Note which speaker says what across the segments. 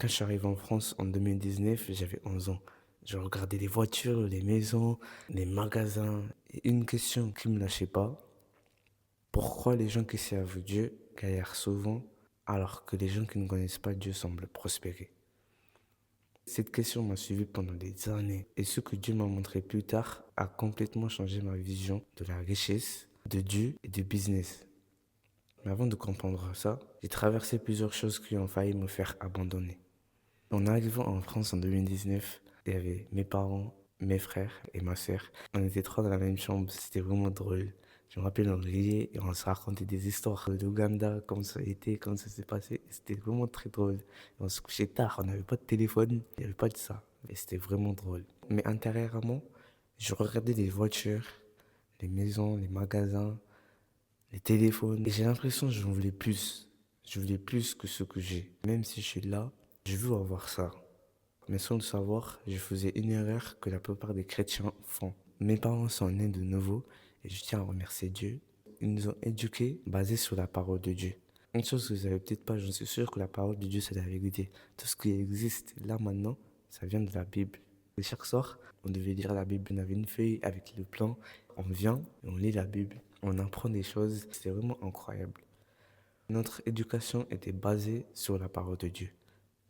Speaker 1: Quand je suis arrivé en France en 2019, j'avais 11 ans. Je regardais les voitures, les maisons, les magasins. Et une question qui me lâchait pas, pourquoi les gens qui servent Dieu galèrent souvent alors que les gens qui ne connaissent pas Dieu semblent prospérer? Cette question m'a suivi pendant des années et ce que Dieu m'a montré plus tard a complètement changé ma vision de la richesse, de Dieu et du business. Mais avant de comprendre ça, j'ai traversé plusieurs choses qui ont failli me faire abandonner. En arrivant en France en 2019, il y avait mes parents, mes frères et ma sœur. On était trois dans la même chambre, c'était vraiment drôle. Je me rappelle, on riait et on se racontait des histoires de l'Ouganda, comment ça a été, comment ça s'est passé. C'était vraiment très drôle. On se couchait tard, on n'avait pas de téléphone, il n'y avait pas de ça. Mais c'était vraiment drôle. Mais intérieurement, je regardais les voitures, les maisons, les magasins, les téléphones. Et j'ai l'impression que j'en voulais plus. Je voulais plus que ce que j'ai. Même si je suis là, je veux avoir ça. Mais sans le savoir, je faisais une erreur que la plupart des chrétiens font. Mes parents sont nés de nouveau et je tiens à remercier Dieu. Ils nous ont éduqués basés sur la parole de Dieu. Une chose que vous savez peut-être pas, j'en suis sûr que la parole de Dieu, c'est la vérité. Tout ce qui existe là maintenant, ça vient de la Bible. Et chaque soir, on devait lire la Bible. On avait une feuille avec le plan. On vient et on lit la Bible. On apprend des choses. C'était vraiment incroyable. Notre éducation était basée sur la parole de Dieu.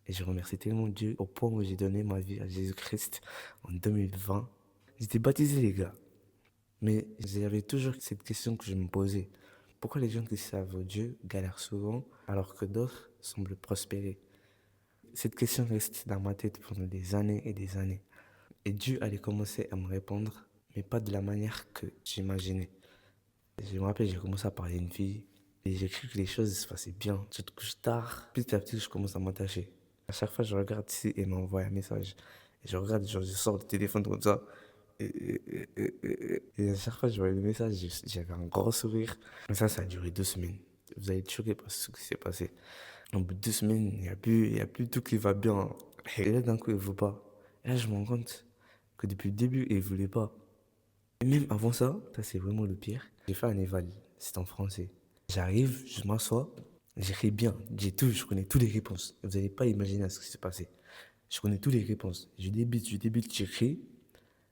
Speaker 1: Et je remercie tellement Dieu au point où j'ai donné ma vie à Jésus-Christ en 2020. J'étais baptisé, les gars. Mais j'avais toujours cette question que je me posais. Pourquoi les gens qui servent Dieu galèrent souvent alors que d'autres semblent prospérer? Cette question reste dans ma tête pendant des années et des années. Et Dieu allait commencer à me répondre, mais pas de la manière que j'imaginais. Je me rappelle, j'ai commencé à parler à une fille et j'ai cru que les choses se passaient bien. Je te couche tard. Petit à petit, je commence à m'attacher. À chaque fois, je regarde ici et m'envoie un message. Et je regarde, genre, je sors le téléphone comme ça. Et à chaque fois, je vois le message, j'avais un gros sourire. Mais ça a duré 2 semaines. Vous allez être choqués par ce qui s'est passé. Au bout de 2 semaines, il y a plus tout qui va bien. Et là, d'un coup, il ne veut pas. Et là, je me rends compte que depuis le début, il ne voulait pas. Et même avant ça, ça c'est vraiment le pire. J'ai fait un éval, c'est en français. J'arrive, je m'assois, j'écris bien, je connais toutes les réponses. Vous n'allez pas imaginer ce qui s'est passé. Je connais toutes les réponses. Je débute, j'écris.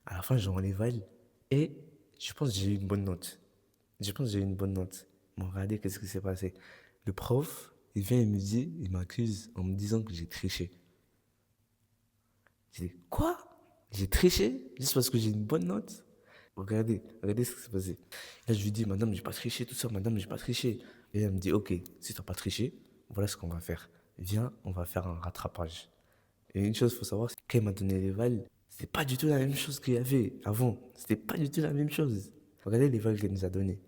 Speaker 1: À la fin, j'ai un éval et je pense que j'ai eu une bonne note. Je pense que j'ai eu une bonne note. Mais regardez, qu'est-ce qui s'est passé. Le prof, il vient et me dit, il m'accuse en me disant que j'ai triché. J'ai dit, quoi? J'ai triché juste parce que j'ai une bonne note? Regardez ce qui s'est passé. Là, je lui dis, madame, j'ai pas triché, tout ça, madame, j'ai pas triché. Et elle me dit, ok, si t'as pas triché, voilà ce qu'on va faire. Viens, on va faire un rattrapage. Et une chose, faut savoir, c'est que quand il m'a donné les vals, c'était pas du tout la même chose qu'il y avait avant. C'était pas du tout la même chose. Regardez les vals qu'il nous a donné.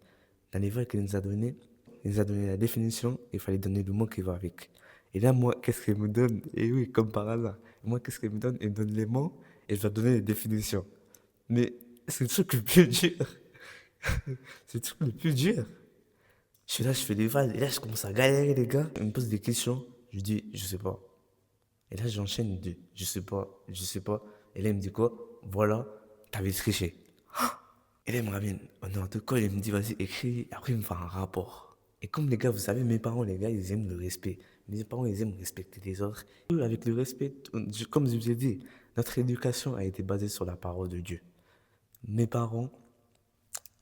Speaker 1: Dans les vals qu'il nous a donné, il nous a donné la définition, il fallait donner le mot qui va avec. Et là, moi, qu'est-ce qu'il me donne? Et oui, comme par hasard. Moi, qu'est-ce qu'il me donne? Il me donne les mots et je dois donner les définitions. Mais c'est le truc le plus dur. C'est le truc le plus dur. Je suis là, je fais des vannes. Et là, je commence à galérer, les gars. Ils me posent des questions. Je dis, je sais pas. Et là, j'enchaîne de, je sais pas, je sais pas. Et là, il me dit quoi? Voilà, t'avais triché. Et là, il me ramène en ordre de call. Il me dit, vas-y, écris. Après, il me fait un rapport. Et comme les gars, vous savez, mes parents, les gars, ils aiment le respect. Mes parents, ils aiment respecter les autres. Eux, avec le respect, comme je vous ai dit, notre éducation a été basée sur la parole de Dieu. Mes parents,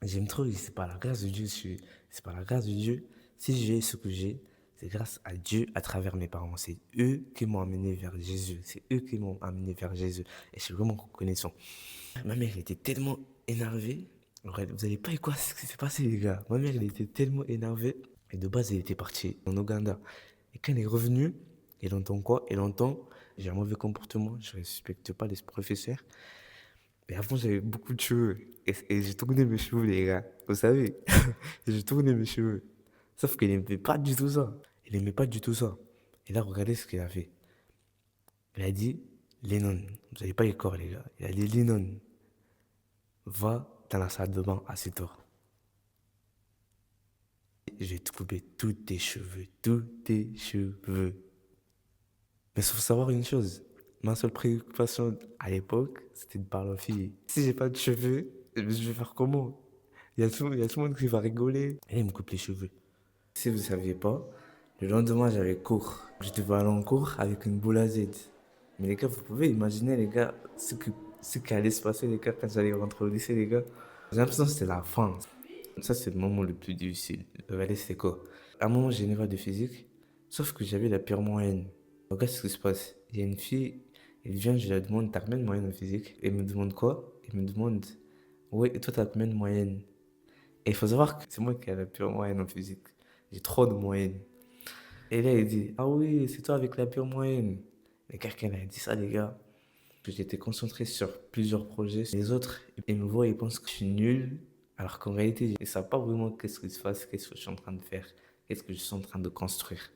Speaker 1: j'aime trop, c'est par la grâce de Dieu, c'est par la grâce de Dieu. Si j'ai ce que j'ai, c'est grâce à Dieu à travers mes parents. C'est eux qui m'ont amené vers Jésus. C'est eux qui m'ont amené vers Jésus. Et je suis vraiment reconnaissant. Ma mère elle était tellement énervée. Ouais, vous n'allez pas y quoi ce qui s'est passé, les gars. Ma mère, elle était tellement énervée. Et de base, elle était partie en Ouganda. Et quand elle est revenue, elle entend quoi? Elle entend, j'ai un mauvais comportement, je respecte pas les professeurs. Et avant, j'avais beaucoup de cheveux. Et j'ai tourné mes cheveux, les gars. Vous savez, j'ai tourné mes cheveux. Sauf qu'il n'aimait pas du tout ça. Il n'aimait pas du tout ça. Et là, regardez ce qu'il a fait. Il a dit, Lennon, vous n'avez pas les corps, les gars. Il a dit, Lennon, va dans la salle de bain, assieds-toi. J'ai coupé tous tes cheveux, tous tes cheveux. Mais il faut savoir une chose. Ma seule préoccupation à l'époque, c'était de parler aux filles. Si j'ai pas de cheveux, je vais faire comment? Il y a tout le monde qui va rigoler. Et là, il me coupe les cheveux. Si vous ne saviez pas, Le lendemain, j'avais cours. Je devais aller en cours avec une boule à Z. Mais les gars, vous pouvez imaginer, les gars, ce qui allait se passer, les gars, quand j'allais rentrer au lycée, les gars. J'ai l'impression que c'était la fin. Ça, c'est le moment le plus difficile. Regardez, c'était quoi? À un moment, j'ai une éval de physique, sauf que j'avais la pire moyenne. Regarde ce qui se passe. Il y a une fille, elle vient, je la demande, t'as combien de moyenne en physique? Elle me demande quoi? Elle me demande, ouais, et toi, t'as combien de moyenne? Et il faut savoir que c'est moi qui ai la pire moyenne en physique. J'ai trop de moyenne. Et là, il dit, ah oui, c'est toi avec la pure moyenne. Mais quelqu'un a dit ça, les gars. J'étais concentré sur plusieurs projets. Les autres, ils me voient, ils pensent que je suis nul. Alors qu'en réalité, ils ne savent pas vraiment qu'est-ce qui se passe, qu'est-ce que je suis en train de faire, qu'est-ce que je suis en train de construire.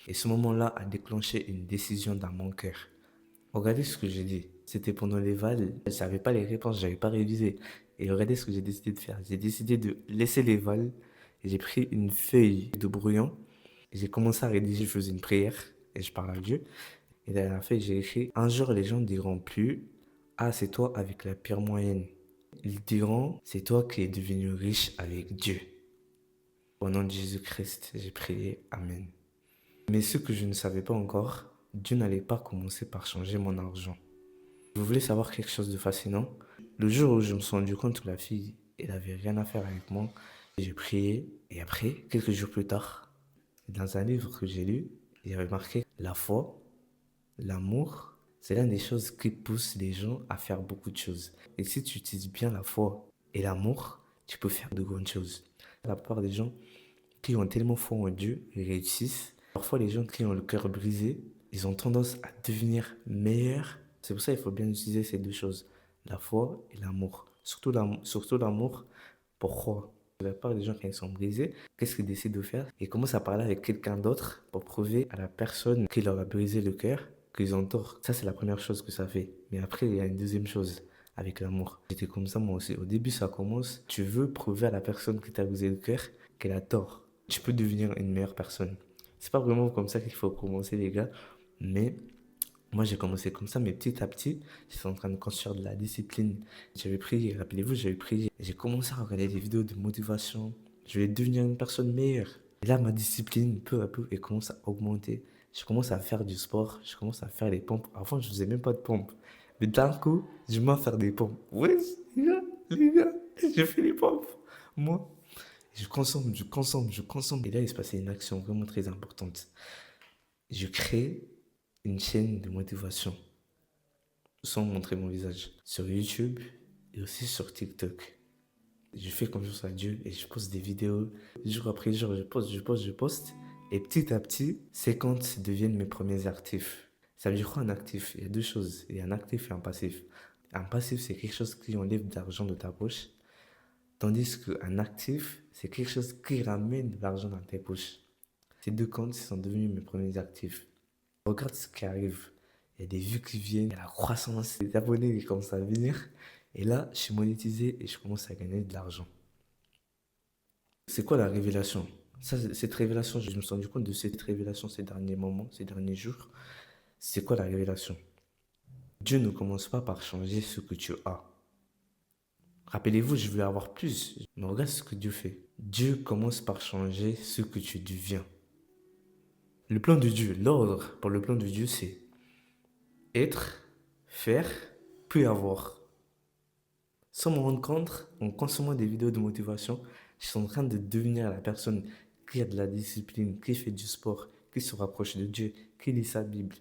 Speaker 1: Et ce moment-là a déclenché une décision dans mon cœur. Regardez ce que j'ai dit. C'était pendant les vals. Je ne savais pas les réponses, je n'avais pas révisé. Et regardez ce que j'ai décidé de faire. J'ai décidé de laisser les vals. Et j'ai pris une feuille de brouillon. Et j'ai commencé à rédiger, je faisais une prière. Et je parlais à Dieu. Et dans la feuille, j'ai écrit, un jour, les gens diront plus, ah, c'est toi avec la pire moyenne. Ils diront, c'est toi qui es devenu riche avec Dieu. Au nom de Jésus-Christ, j'ai prié. Amen. Mais ce que je ne savais pas encore, Dieu n'allait pas commencer par changer mon argent. Vous voulez savoir quelque chose de fascinant? Le jour où je me suis rendu compte que la fille, elle avait rien à faire avec moi, j'ai prié. Et après, quelques jours plus tard, dans un livre que j'ai lu, il y avait marqué la foi, l'amour, c'est l'une des choses qui pousse les gens à faire beaucoup de choses. Et si tu utilises bien la foi et l'amour, tu peux faire de grandes choses. La plupart des gens qui ont tellement foi en Dieu, ils réussissent. Parfois, les gens qui ont le cœur brisé, ils ont tendance à devenir meilleurs. C'est pour ça qu'il faut bien utiliser ces deux choses, la foi et l'amour. Surtout l'amour. Pourquoi? La plupart des gens, quand ils sont brisés, qu'est-ce qu'ils décident de faire? Ils commencent à parler avec quelqu'un d'autre pour prouver à la personne qui leur a brisé le cœur qu'ils ont tort. Ça, c'est la première chose que ça fait. Mais après, il y a une deuxième chose avec l'amour. J'étais comme ça moi aussi. Au début, ça commence. Tu veux prouver à la personne qui t'a brisé le cœur qu'elle a tort. Tu peux devenir une meilleure personne. C'est pas vraiment comme ça qu'il faut commencer, les gars. Mais moi, j'ai commencé comme ça, mais petit à petit, j'étais en train de construire de la discipline. J'avais prié, rappelez-vous, j'avais prié. J'ai commencé à regarder des vidéos de motivation. Je vais devenir une personne meilleure. Et là, ma discipline, peu à peu, elle commence à augmenter. Je commence à faire du sport, je commence à faire des pompes. Avant, je faisais même pas de pompes. Mais d'un coup, je m'en faire des pompes. Ouais, les gars, je fais des pompes. Moi, je consomme, je consomme, je consomme. Et là, il se passait une action vraiment très importante. Je crée une chaîne de motivation sans montrer mon visage sur YouTube et aussi sur TikTok. Je fais confiance à Dieu et je poste des vidéos. Jour après jour, je poste. Et petit à petit, ces comptes deviennent mes premiers actifs. Ça veut dire quoi un actif? Il y a deux choses. Il y a un actif et un passif. Un passif, c'est quelque chose qui enlève de l'argent de ta poche. Tandis qu'un actif, c'est quelque chose qui ramène de l'argent dans tes poches. Ces deux comptes sont devenus mes premiers actifs. Regarde ce qui arrive. Il y a des vues qui viennent, il y a la croissance, des abonnés qui commencent à venir. Et là, je suis monétisé et je commence à gagner de l'argent. C'est quoi la révélation? Cette révélation, je me suis rendu compte de cette révélation ces derniers moments, ces derniers jours. C'est quoi la révélation? Dieu ne commence pas par changer ce que tu as. Rappelez-vous, je veux avoir plus. Mais regarde ce que Dieu fait. Dieu commence par changer ce que tu deviens. Le plan de Dieu, l'ordre pour le plan de Dieu, c'est être, faire, puis avoir. Sans me rendre compte, en consommant des vidéos de motivation, je suis en train de devenir la personne qui a de la discipline, qui fait du sport, qui se rapproche de Dieu, qui lit sa Bible.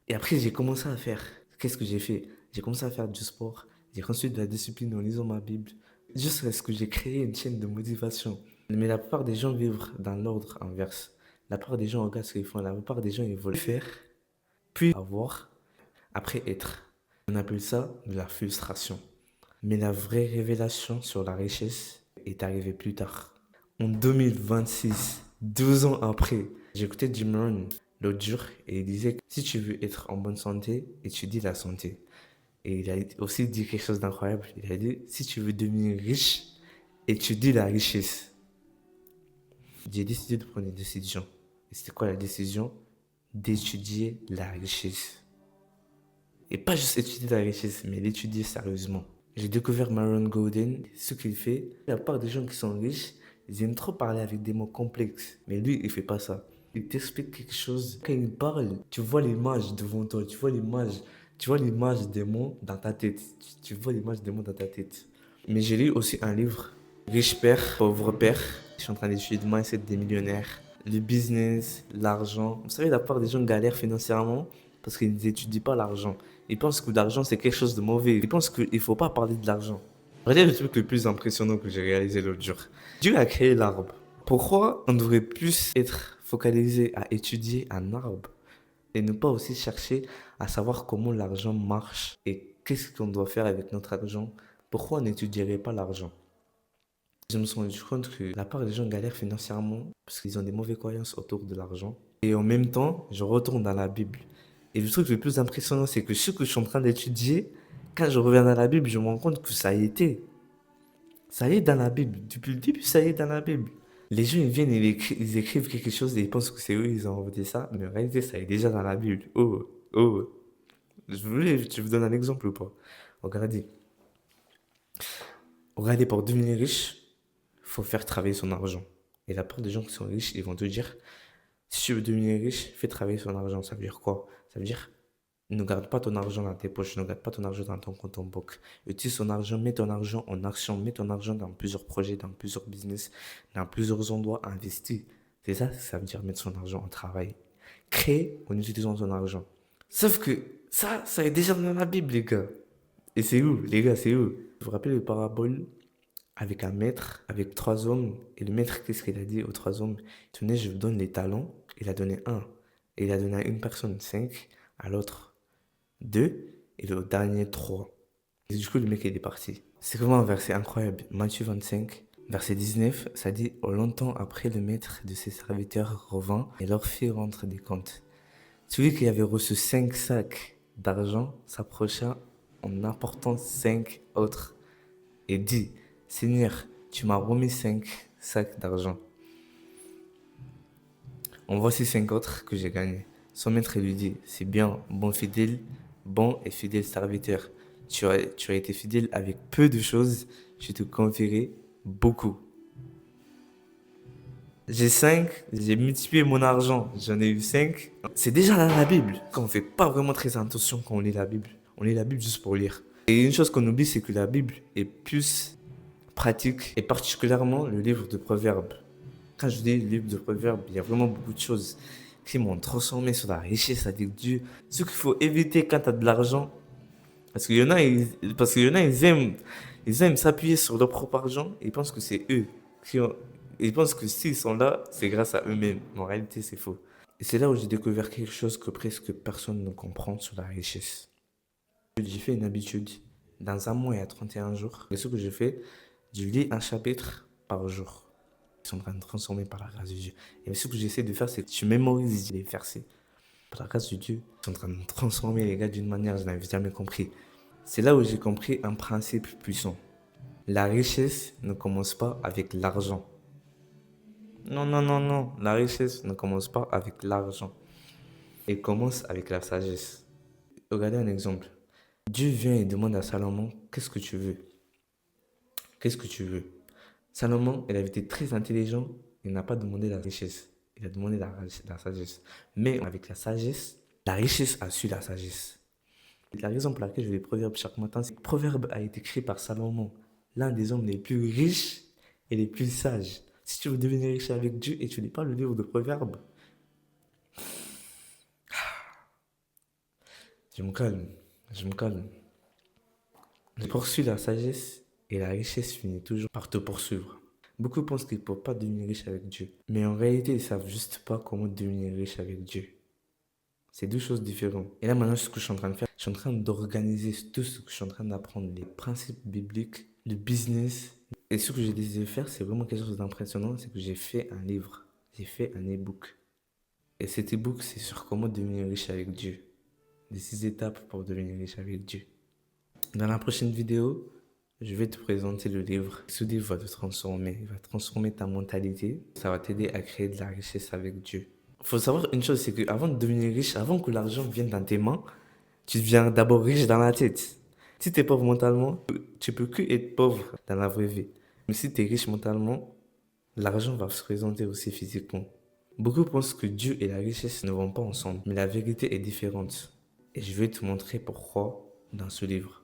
Speaker 1: Et après, j'ai commencé à faire. Qu'est-ce que j'ai fait? J'ai commencé à faire du sport. J'ai construit de la discipline en lisant ma Bible. Jusqu'à ce que j'ai créé une chaîne de motivation. Mais la plupart des gens vivent dans l'ordre inverse. La plupart des gens regardent ce qu'ils font. La plupart des gens, ils veulent faire, puis avoir, après être. On appelle ça de la frustration. Mais la vraie révélation sur la richesse est arrivée plus tard. En 2026, 12 ans après, j'écoutais Jim Rohn l'autre jour et il disait que si tu veux être en bonne santé, étudie la santé. Et il a aussi dit quelque chose d'incroyable. Il a dit, si tu veux devenir riche, étudie la richesse. J'ai décidé de prendre une décision. Et c'était quoi la décision? D'étudier la richesse. Et pas juste étudier la richesse, mais l'étudier sérieusement. J'ai découvert Myron Golden, ce qu'il fait. La part des gens qui sont riches, ils aiment trop parler avec des mots complexes. Mais lui, il fait pas ça. Il t'explique quelque chose. Quand il parle, tu vois l'image devant toi, tu vois l'image des mots dans ta tête. Tu vois l'image des mots dans ta tête. Mais j'ai lu aussi un livre, Riche Père, Pauvre Père. Je suis en train d'étudier le mindset des millionnaires, le business, l'argent. Vous savez, la plupart des gens galèrent financièrement parce qu'ils n'étudient pas l'argent. Ils pensent que l'argent, c'est quelque chose de mauvais. Ils pensent qu'il ne faut pas parler de l'argent. Regardez le truc le plus impressionnant que j'ai réalisé l'autre jour. Dieu a créé l'arbre. Pourquoi on devrait plus être focalisé à étudier un arbre et ne pas aussi chercher à savoir comment l'argent marche et qu'est-ce qu'on doit faire avec notre argent? Pourquoi on n'étudierait pas l'argent? Je me suis rendu compte que la part des gens galèrent financièrement parce qu'ils ont des mauvaises croyances autour de l'argent. Et en même temps, je retourne dans la Bible. Et le truc le plus impressionnant, c'est que ce que je suis en train d'étudier, quand je reviens dans la Bible, je me rends compte que ça y était. Ça y est dans la Bible. Depuis le début, ça y est dans la Bible. Les gens, ils viennent, ils écrivent quelque chose et ils pensent que c'est eux, ils ont inventé ça. Mais en réalité, ça est déjà dans la Bible. Oh, oh. Je vous donne un exemple ou pas? Regardez. Regardez, pour devenir riche, il faut faire travailler son argent. Et la plupart des gens qui sont riches, ils vont te dire, si tu veux devenir riche, fais travailler son argent. Ça veut dire quoi? Ça veut dire, ne garde pas ton argent dans tes poches, ne garde pas ton argent dans ton compte en banque. Utilise ton argent, mets ton argent en action, mets ton argent dans plusieurs projets, dans plusieurs business, dans plusieurs endroits investis. C'est ça, ça veut dire mettre son argent en travail. Créer en utilisant son argent. Sauf que ça est déjà dans la Bible, les gars. Et c'est où, les gars, c'est où? Vous vous rappelez le parabole avec un maître, avec trois hommes. Et le maître, qu'est-ce qu'il a dit aux trois hommes? Tenez, je vous donne les talents. Il a donné un. Et il a donné à une personne 5, à l'autre 2 et le dernier 3. Et du coup, le mec, il est parti. C'est vraiment un verset incroyable. Matthieu 25, verset 19, ça dit: longtemps après, le maître de ses serviteurs revint et leur fit rendre des comptes. Celui qui avait reçu 5 sacs d'argent s'approcha en apportant 5 autres et dit: Seigneur, tu m'as remis 5 sacs d'argent. En voici 5 autres que j'ai gagnés. Son maître lui dit: C'est bien, bon et fidèle serviteur. Tu as été fidèle avec peu de choses, je te confierai beaucoup. J'ai 5, j'ai multiplié mon argent, j'en ai eu 5. C'est déjà dans la Bible. On ne fait pas vraiment très attention quand on lit la Bible. On lit la Bible juste pour lire. Et une chose qu'on oublie, c'est que la Bible est plus pratique, et particulièrement le livre de Proverbes. Quand je dis livre de Proverbes, il y a vraiment beaucoup de choses qui m'ont transformé sur la richesse avec Dieu. Ce qu'il faut éviter quand tu as de l'argent, parce qu'il y en a, ils aiment s'appuyer sur leur propre argent et ils pensent que c'est eux qui ont, ils pensent que s'ils sont là, c'est grâce à eux-mêmes. Mais en réalité, c'est faux. Et c'est là où j'ai découvert quelque chose que presque personne ne comprend sur la richesse. J'ai fait une habitude. Dans un mois et à 31 jours, et ce que je fais, je lis un chapitre par jour. Ils sont en train de transformer par la grâce de Dieu. Et ce que j'essaie de faire, c'est que je mémorise les versets. Par la grâce de Dieu, ils sont en train de transformer les gars d'une manière que je n'avais jamais compris. C'est là où j'ai compris un principe puissant. La richesse ne commence pas avec l'argent. Non, non, non, non. La richesse ne commence pas avec l'argent. Elle commence avec la sagesse. Regardez un exemple. Dieu vient et demande à Salomon: qu'est-ce que tu veux? Qu'est-ce que tu veux? Salomon, il avait été très intelligent. Il n'a pas demandé la richesse. Il a demandé la sagesse. Mais avec la sagesse, la richesse a su la sagesse. La raison pour laquelle je lis Proverbes chaque matin, c'est que Proverbe a été créé par Salomon, l'un des hommes les plus riches et les plus sages. Si tu veux devenir riche avec Dieu et tu lis pas le livre de Proverbes, je me calme, je me calme. Je poursuis la sagesse et la richesse finit toujours par te poursuivre. Beaucoup pensent qu'ils ne peuvent pas devenir riches avec Dieu. Mais en réalité, ils ne savent juste pas comment devenir riche avec Dieu. C'est deux choses différentes. Et là, maintenant, ce que je suis en train de faire, je suis en train d'organiser tout ce que je suis en train d'apprendre, les principes bibliques, le business. Et ce que j'ai décidé de faire, c'est vraiment quelque chose d'impressionnant, c'est que j'ai fait un livre, j'ai fait un e-book. Et cet e-book, c'est sur comment devenir riche avec Dieu. Les 6 étapes pour devenir riche avec Dieu. Dans la prochaine vidéo, je vais te présenter le livre. Ce livre va te transformer, il va transformer ta mentalité. Ça va t'aider à créer de la richesse avec Dieu. Il faut savoir une chose, c'est qu'avant de devenir riche, avant que l'argent vienne dans tes mains, tu deviens d'abord riche dans la tête. Si tu es pauvre mentalement, tu peux que être pauvre dans la vraie vie. Mais si tu es riche mentalement, l'argent va se présenter aussi physiquement. Beaucoup pensent que Dieu et la richesse ne vont pas ensemble, mais la vérité est différente. Et je vais te montrer pourquoi dans ce livre.